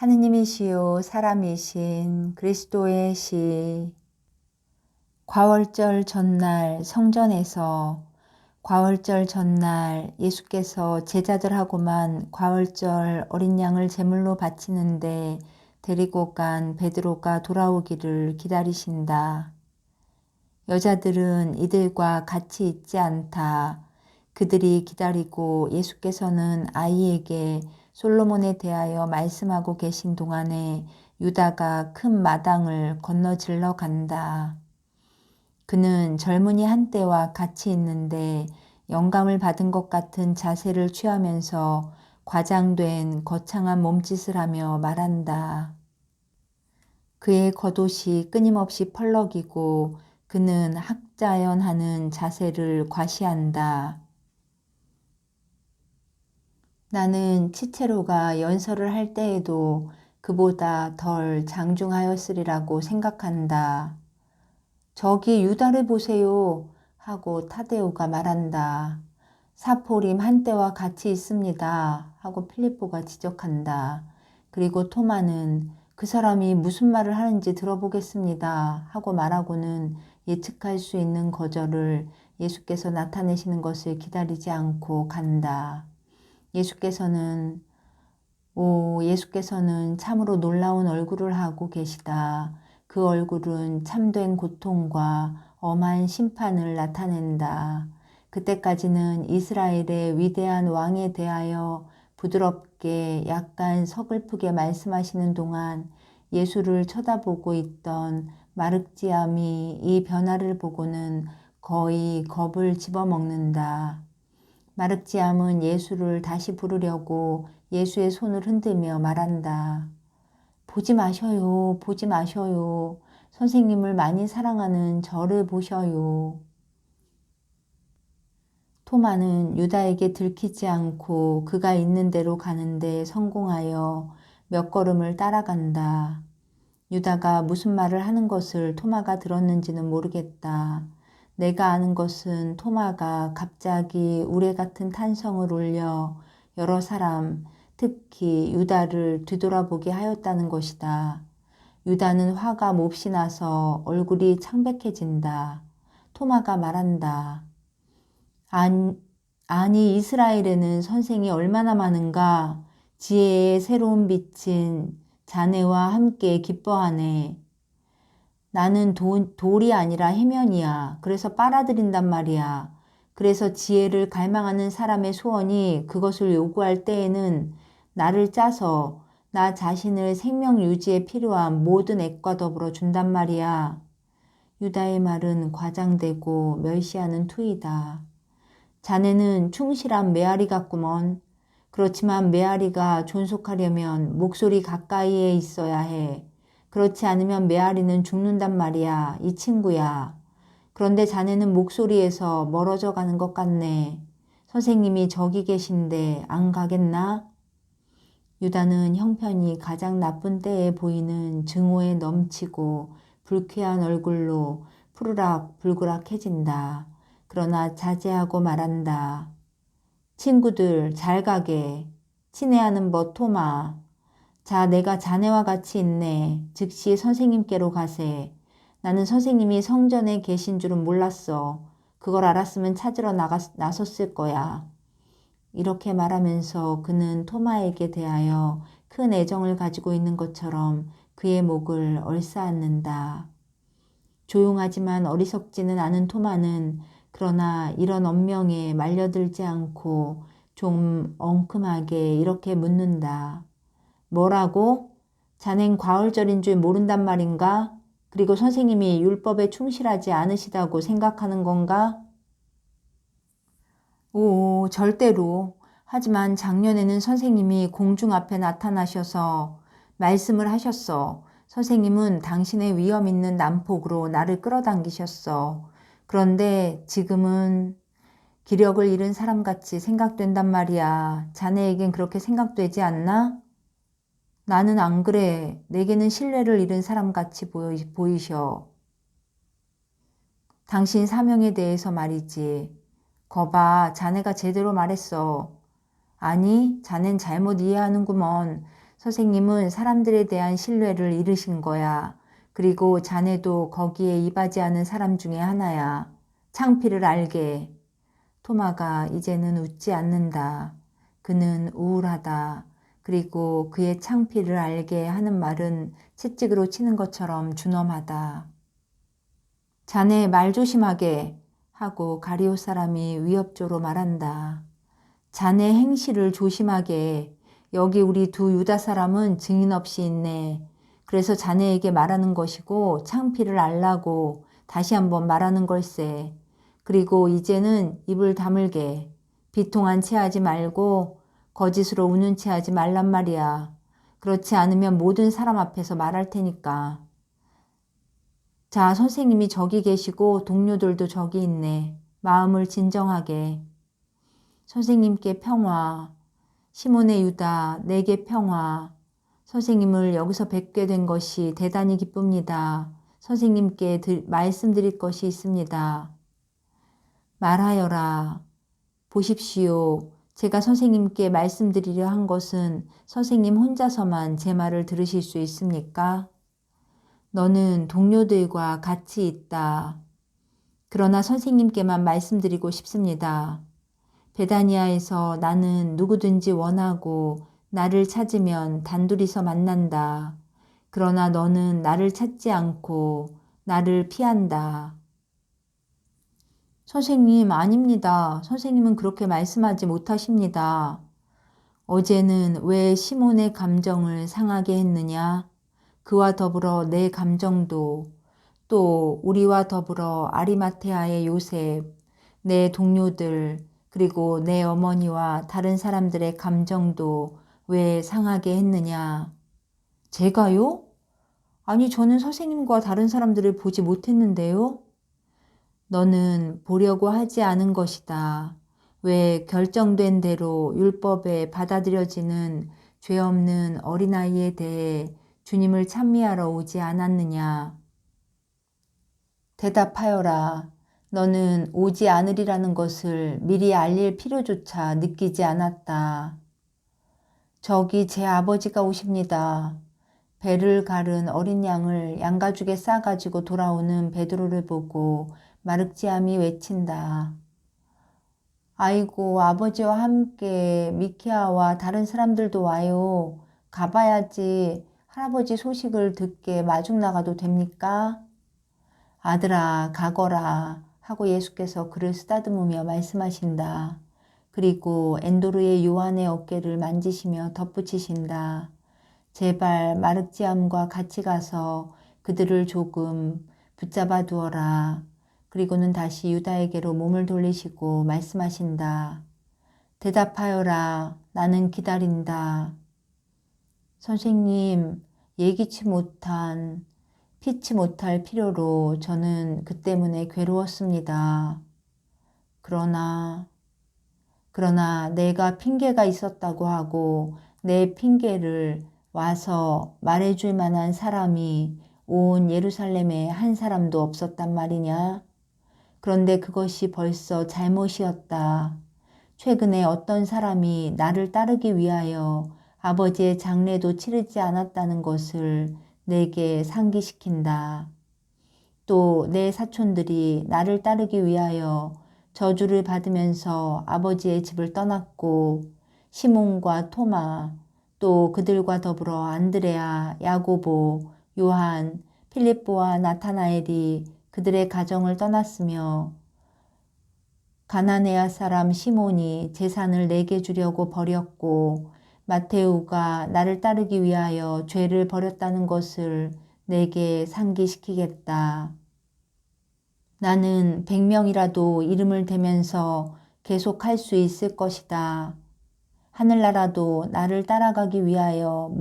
하느님이시요 사람이신 그리스도의 시. 과월절 전날 성전에서 과월절 전날 예수께서 제자들하고만 과월절 어린 양을 제물로 바치는데 데리고 간 베드로가 돌아오기를 기다리신다. 여자들은 이들과 같이 있지 않다. 그들이 기다리고 예수께서는 아이에게 솔로몬에 대하여 말씀하고 계신 동안에 유다가 큰 마당을 건너질러 간다. 그는 젊은이 한때와 같이 있는데 영감을 받은 것 같은 자세를 취하면서 과장된 거창한 몸짓을 하며 말한다. 그의 겉옷이 끊임없이 펄럭이고 그는 학자연하는 자세를 과시한다. 나는 치체로가 연설을 할 때에도 그보다 덜 장중하였으리라고 생각한다. 저기 유다를 보세요 하고 타데오가 말한다. 사포림 한때와 같이 있습니다 하고 필리포가 지적한다. 그리고 토마는 그 사람이 무슨 말을 하는지 들어보겠습니다 하고 말하고는 예측할 수 있는 거절을 예수께서 나타내시는 것을 기다리지 않고 간다. 예수께서는 참으로 놀라운 얼굴을 하고 계시다. 그 얼굴은 참된 고통과 엄한 심판을 나타낸다. 그때까지는 이스라엘의 위대한 왕에 대하여 부드럽게 약간 서글프게 말씀하시는 동안 예수를 쳐다보고 있던 마륵지암이 이 변화를 보고는 거의 겁을 집어먹는다. 마륵지암은 예수를 다시 부르려고 예수의 손을 흔들며 말한다. 보지 마셔요. 보지 마셔요. 선생님을 많이 사랑하는 저를 보셔요. 토마는 유다에게 들키지 않고 그가 있는 대로 가는데 성공하여 몇 걸음을 따라간다. 유다가 무슨 말을 하는 것을 토마가 들었는지는 모르겠다. 내가 아는 것은 토마가 갑자기 우레 같은 탄성을 울려 여러 사람, 특히 유다를 뒤돌아보게 하였다는 것이다. 유다는 화가 몹시 나서 얼굴이 창백해진다. 토마가 말한다. 아니 이스라엘에는 선생이 얼마나 많은가. 지혜의 새로운 빛인 자네와 함께 기뻐하네. 나는 돌이 아니라 해면이야. 그래서 빨아들인단 말이야. 그래서 지혜를 갈망하는 사람의 소원이 그것을 요구할 때에는 나를 짜서 나 자신을 생명 유지에 필요한 모든 액과 더불어 준단 말이야. 유다의 말은 과장되고 멸시하는 투이다. 자네는 충실한 메아리 같구먼. 그렇지만 메아리가 존속하려면 목소리 가까이에 있어야 해. 그렇지 않으면 메아리는 죽는단 말이야. 이 친구야. 그런데 자네는 목소리에서 멀어져 가는 것 같네. 선생님이 저기 계신데 안 가겠나? 유다는 형편이 가장 나쁜 때에 보이는 증오에 넘치고 불쾌한 얼굴로 푸르락불그락해진다. 그러나 자제하고 말한다. 친구들 잘 가게. 친애하는 법 토마. 자, 내가 자네와 같이 있네. 즉시 선생님께로 가세. 나는 선생님이 성전에 계신 줄은 몰랐어. 그걸 알았으면 찾으러 나섰을 거야. 이렇게 말하면서 그는 토마에게 대하여 큰 애정을 가지고 있는 것처럼 그의 목을 얼싸안는다. 조용하지만 어리석지는 않은 토마는 그러나 이런 언명에 말려들지 않고 좀 엉큼하게 이렇게 묻는다. 뭐라고? 자넨 과월절인 줄 모른단 말인가? 그리고 선생님이 율법에 충실하지 않으시다고 생각하는 건가? 오, 절대로. 하지만 작년에는 선생님이 공중 앞에 나타나셔서 말씀을 하셨어. 선생님은 당신의 위험 있는 난폭으로 나를 끌어당기셨어. 그런데 지금은 기력을 잃은 사람같이 생각된단 말이야. 자네에겐 그렇게 생각되지 않나? 나는 안 그래. 내게는 신뢰를 잃은 사람같이 보이셔. 당신 사명에 대해서 말이지. 거봐, 자네가 제대로 말했어. 아니, 자넨 잘못 이해하는구먼. 선생님은 사람들에 대한 신뢰를 잃으신 거야. 그리고 자네도 거기에 이바지하는 사람 중에 하나야. 창피를 알게. 토마가 이제는 웃지 않는다. 그는 우울하다. 그리고 그의 창피를 알게 하는 말은 채찍으로 치는 것처럼 준엄하다. 자네 말 조심하게 하고 가리오 사람이 위협조로 말한다. 자네 행실을 조심하게. 여기 우리 두 유다 사람은 증인 없이 있네. 그래서 자네에게 말하는 것이고 창피를 알라고 다시 한번 말하는 걸세. 그리고 이제는 입을 다물게. 비통한 채 하지 말고 거짓으로 우는 채 하지 말란 말이야. 그렇지 않으면 모든 사람 앞에서 말할 테니까. 자, 선생님이 저기 계시고 동료들도 저기 있네. 마음을 진정하게. 선생님께 평화. 시몬의 유다, 내게 평화. 선생님을 여기서 뵙게 된 것이 대단히 기쁩니다. 선생님께 말씀드릴 것이 있습니다. 말하여라. 보십시오. 제가 선생님께 말씀드리려 한 것은 선생님 혼자서만 제 말을 들으실 수 있습니까? 너는 동료들과 같이 있다. 그러나 선생님께만 말씀드리고 싶습니다. 베다니아에서 나는 누구든지 원하고 나를 찾으면 단둘이서 만난다. 그러나 너는 나를 찾지 않고 나를 피한다. 선생님, 아닙니다. 선생님은 그렇게 말씀하지 못하십니다. 어제는 왜 시몬의 감정을 상하게 했느냐? 그와 더불어 내 감정도, 또 우리와 더불어 아리마테아의 요셉, 내 동료들, 그리고 내 어머니와 다른 사람들의 감정도 왜 상하게 했느냐? 제가요? 아니, 저는 선생님과 다른 사람들을 보지 못했는데요? 너는 보려고 하지 않은 것이다. 왜 결정된 대로 율법에 받아들여지는 죄 없는 어린아이에 대해 주님을 찬미하러 오지 않았느냐? 대답하여라. 너는 오지 않으리라는 것을 미리 알릴 필요조차 느끼지 않았다. 저기 제 아버지가 오십니다. 배를 가른 어린 양을 양가죽에 싸가지고 돌아오는 베드로를 보고 마륵지암이 외친다. 아이고, 아버지와 함께 미케아와 다른 사람들도 와요. 가봐야지. 할아버지 소식을 듣게 마중 나가도 됩니까? 아들아, 가거라 하고 예수께서 그를 쓰다듬으며 말씀하신다. 그리고 엔도르의 요한의 어깨를 만지시며 덧붙이신다. 제발 마륵지암과 같이 가서 그들을 조금 붙잡아 두어라. 그리고는 다시 유다에게로 몸을 돌리시고 말씀하신다. 대답하여라. 나는 기다린다. 선생님, 예기치 못한, 피치 못할 필요로 저는 그 때문에 괴로웠습니다. 그러나 내가 핑계가 있었다고 하고 내 핑계를 와서 말해줄 만한 사람이 온 예루살렘에 한 사람도 없었단 말이냐? 그런데 그것이 벌써 잘못이었다. 최근에 어떤 사람이 나를 따르기 위하여 아버지의 장례도 치르지 않았다는 것을 내게 상기시킨다. 또 내 사촌들이 나를 따르기 위하여 저주를 받으면서 아버지의 집을 떠났고 시몬과 토마 또 그들과 더불어 안드레아, 야고보, 요한, 필립보와 나타나엘이 그들의 가정을 떠났으며 가나네아 사람 시몬이 재산을 내게 주려고 버렸고 마테우가 나를 따르기 위하여 죄를 버렸다는 것을 내게 상기시키겠다. 나는 100명이라도 이름을 대면서 계속할 수 있을 것이다. 하늘나라도 나를 따라가기 위하여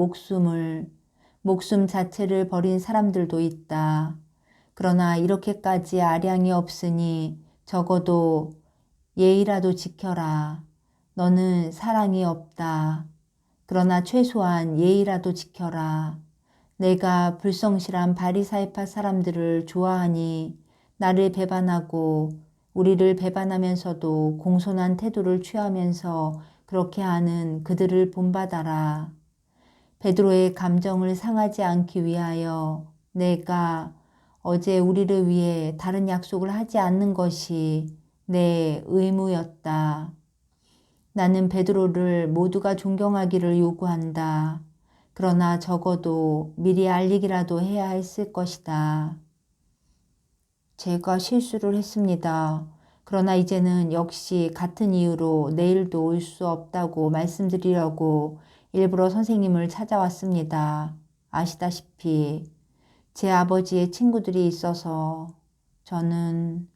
목숨 자체를 버린 사람들도 있다. 그러나 이렇게까지 아량이 없으니 적어도 예의라도 지켜라. 너는 사랑이 없다. 그러나 최소한 예의라도 지켜라. 내가 불성실한 바리사이파 사람들을 좋아하니 나를 배반하고 우리를 배반하면서도 공손한 태도를 취하면서 그렇게 하는 그들을 본받아라. 베드로의 감정을 상하지 않기 위하여 내가 어제 우리를 위해 다른 약속을 하지 않는 것이 내 의무였다. 나는 베드로를 모두가 존경하기를 요구한다. 그러나 적어도 미리 알리기라도 해야 했을 것이다. 제가 실수를 했습니다. 그러나 이제는 역시 같은 이유로 내일도 올 수 없다고 말씀드리려고 일부러 선생님을 찾아왔습니다. 아시다시피 제 아버지의 친구들이 있어서 저는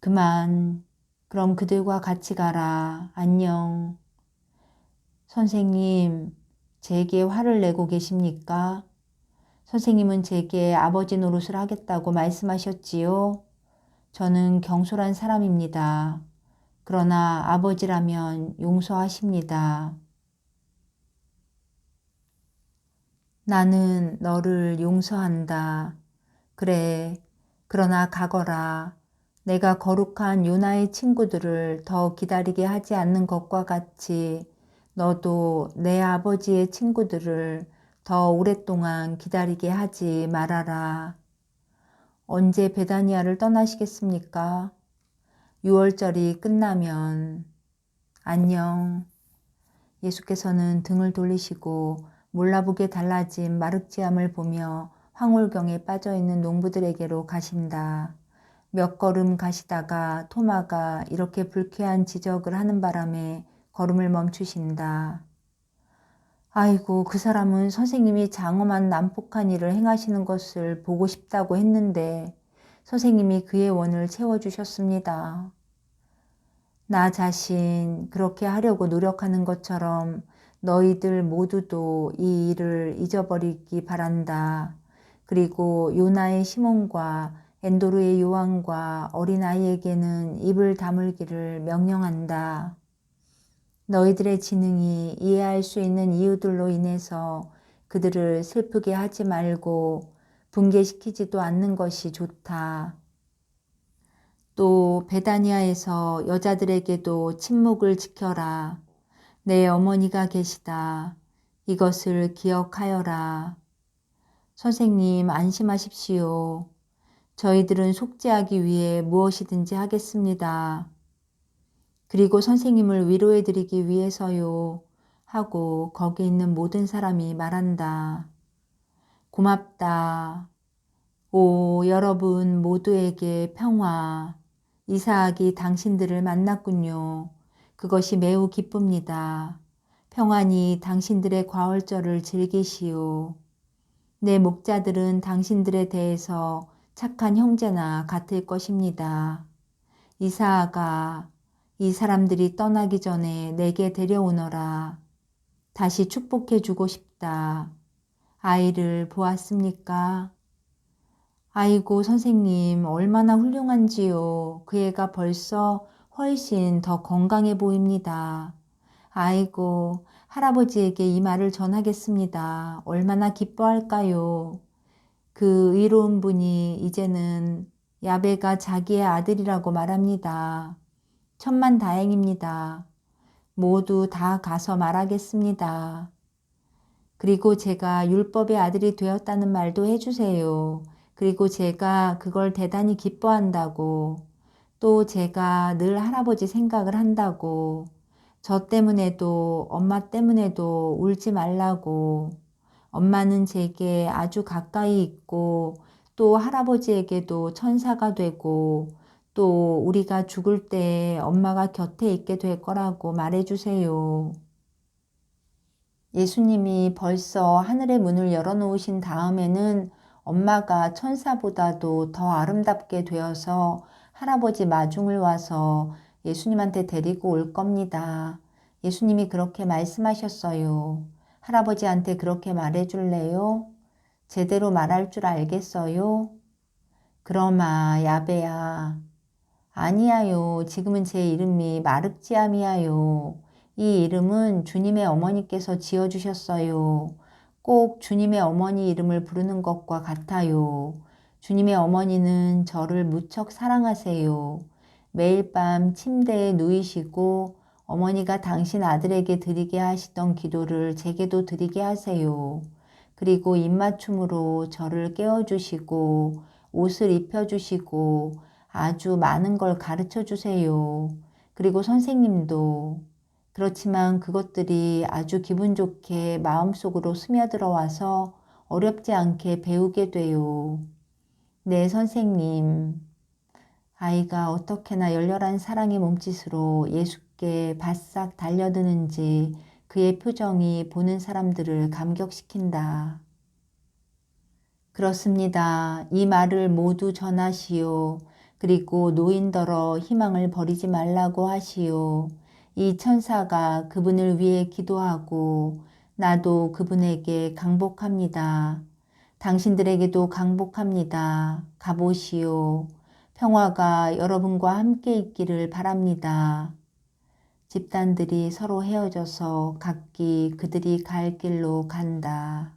그만. 그럼 그들과 같이 가라. 안녕. 선생님, 제게 화를 내고 계십니까? 선생님은 제게 아버지 노릇을 하겠다고 말씀하셨지요? 저는 경솔한 사람입니다. 그러나 아버지라면 용서하십니다. 나는 너를 용서한다. 그래, 그러나 가거라. 내가 거룩한 요나의 친구들을 더 기다리게 하지 않는 것과 같이 너도 내 아버지의 친구들을 더 오랫동안 기다리게 하지 말아라. 언제 베다니아를 떠나시겠습니까? 6월절이 끝나면. 안녕. 예수께서는 등을 돌리시고 몰라보게 달라진 마륵지암을 보며 황홀경에 빠져있는 농부들에게로 가신다. 몇 걸음 가시다가 토마가 이렇게 불쾌한 지적을 하는 바람에 걸음을 멈추신다. 아이고, 그 사람은 선생님이 장엄한 난폭한 일을 행하시는 것을 보고 싶다고 했는데 선생님이 그의 원을 채워주셨습니다. 나 자신 그렇게 하려고 노력하는 것처럼 너희들 모두도 이 일을 잊어버리기 바란다. 그리고 요나의 시몬과 엔도르의 요한과 어린아이에게는 입을 다물기를 명령한다. 너희들의 지능이 이해할 수 있는 이유들로 인해서 그들을 슬프게 하지 말고 붕괴시키지도 않는 것이 좋다. 또 베다니아에서 여자들에게도 침묵을 지켜라. 내 어머니가 계시다. 이것을 기억하여라. 선생님, 안심하십시오. 저희들은 속죄하기 위해 무엇이든지 하겠습니다. 그리고 선생님을 위로해드리기 위해서요. 하고 거기 있는 모든 사람이 말한다. 고맙다. 오, 여러분 모두에게 평화. 이삭이 당신들을 만났군요. 그것이 매우 기쁩니다. 평안히 당신들의 과월절을 즐기시오. 내 목자들은 당신들에 대해서 착한 형제나 같을 것입니다. 이삭아, 이 사람들이 떠나기 전에 내게 데려오너라. 다시 축복해주고 싶다. 아이를 보았습니까? 아이고 선생님 얼마나 훌륭한지요. 그 애가 벌써 훨씬 더 건강해 보입니다. 아이고 할아버지에게 이 말을 전하겠습니다. 얼마나 기뻐할까요. 그 의로운 분이 이제는 야베가 자기의 아들이라고 말합니다. 천만다행입니다. 모두 다 가서 말하겠습니다. 그리고 제가 율법의 아들이 되었다는 말도 해주세요. 그리고 제가 그걸 대단히 기뻐한다고. 또 제가 늘 할아버지 생각을 한다고. 저 때문에도 엄마 때문에도 울지 말라고. 엄마는 제게 아주 가까이 있고 또 할아버지에게도 천사가 되고 또 우리가 죽을 때 엄마가 곁에 있게 될 거라고 말해주세요. 예수님이 벌써 하늘의 문을 열어놓으신 다음에는 엄마가 천사보다도 더 아름답게 되어서 할아버지 마중을 와서 예수님한테 데리고 올 겁니다. 예수님이 그렇게 말씀하셨어요. 할아버지한테 그렇게 말해줄래요? 제대로 말할 줄 알겠어요? 그러마 야베야. 아니야요. 지금은 제 이름이 마륵지암이야요. 이 이름은 주님의 어머니께서 지어주셨어요. 꼭 주님의 어머니 이름을 부르는 것과 같아요. 주님의 어머니는 저를 무척 사랑하세요. 매일 밤 침대에 누이시고 어머니가 당신 아들에게 드리게 하시던 기도를 제게도 드리게 하세요. 그리고 입맞춤으로 저를 깨워주시고 옷을 입혀주시고 아주 많은 걸 가르쳐 주세요. 그리고 선생님도. 그렇지만 그것들이 아주 기분 좋게 마음속으로 스며들어와서 어렵지 않게 배우게 돼요. 네, 선생님. 아이가 어떻게나 열렬한 사랑의 몸짓으로 예수께 바싹 달려드는지 그의 표정이 보는 사람들을 감격시킨다. 그렇습니다. 이 말을 모두 전하시오. 그리고 노인더러 희망을 버리지 말라고 하시오. 이 천사가 그분을 위해 기도하고 나도 그분에게 강복합니다. 당신들에게도 강복합니다. 가보시오. 평화가 여러분과 함께 있기를 바랍니다. 집단들이 서로 헤어져서 각기 그들이 갈 길로 간다.